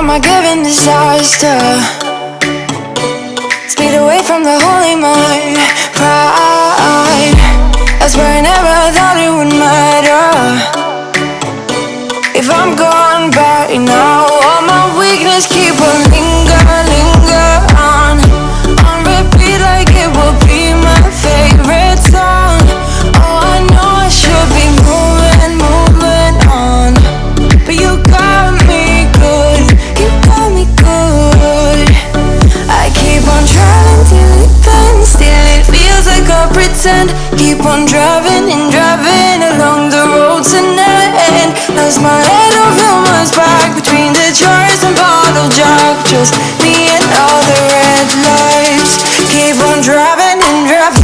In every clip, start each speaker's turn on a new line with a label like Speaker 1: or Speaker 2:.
Speaker 1: from my given disaster. Speed away from the holy mind. Pride, I swear I never thought it would matter. If I'm gone by now, all my weakness keep on linger on repeat like it will be my favorite song. Oh, I know I should be moving on, but you got me good, you got me good. I keep on driving till it bends, still it feels like I pretend. Keep on driving and driving along the road tonight. Lost my head, don't feel my back between the jars and bottle jack. Just me and all the red lights. Keep on driving and driving.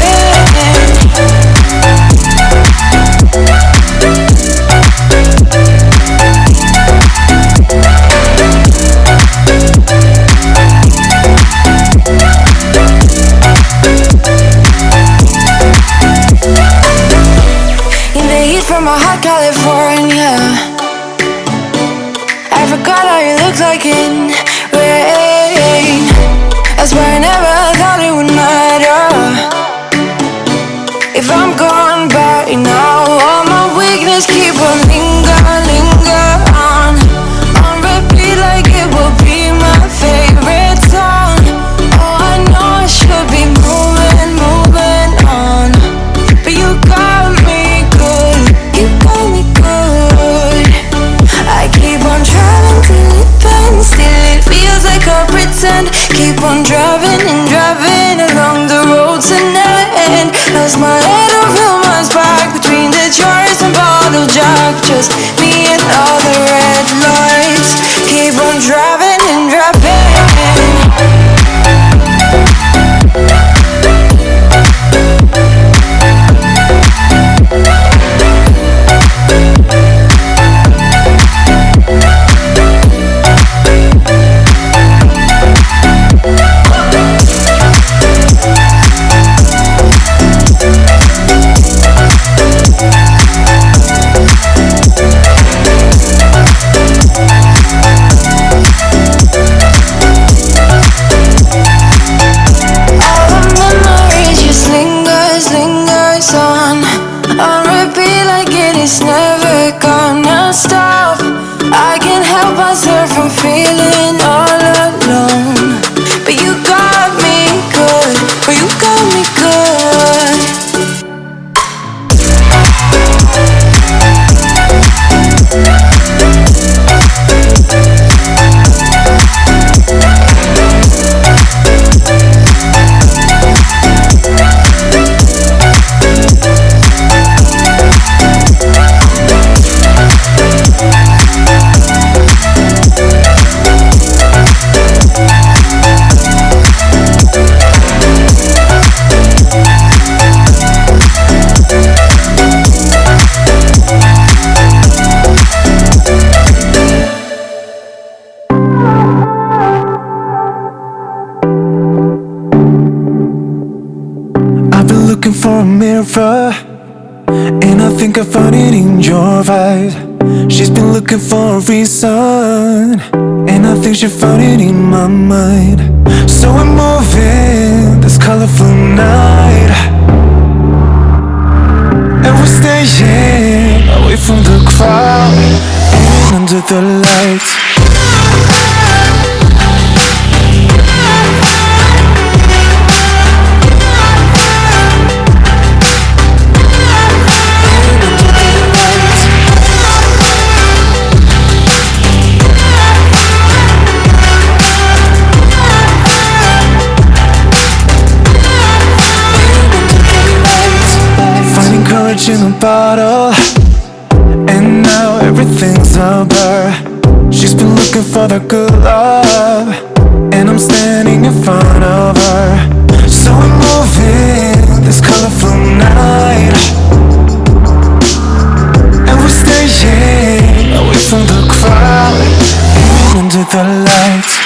Speaker 1: In the heat from a hot California, I forgot how you look like in rain. I swear I never thought it would matter. If I'm gone by now, all my weakness keep on linger on repeat like it will be my favorite song. Oh, I know I should be moving on, but you got me good, you got me good. I keep on driving till it bends, still it feels like I pretend. Keep on driving and driving along the road tonight. Lost my head, don't feel my back between the jars and bottle jack. Just me and all the red lights. Keep on driving and driving. It's never gonna stop. I can't help myself from feeling all alone. But you got me good, oh, you got me good.
Speaker 2: For a mirror, and I think I found it in your eyes. She's been looking for a reason, and I think she found it in my mind. So we're moving this colorful night, and we're staying away from the crowd and under the lights. In a bottle, and now everything's a blur. She's been looking for the good love, and I'm standing in front of her. So we're moving this colorful night, and we're staying away from the crowd and under the lights.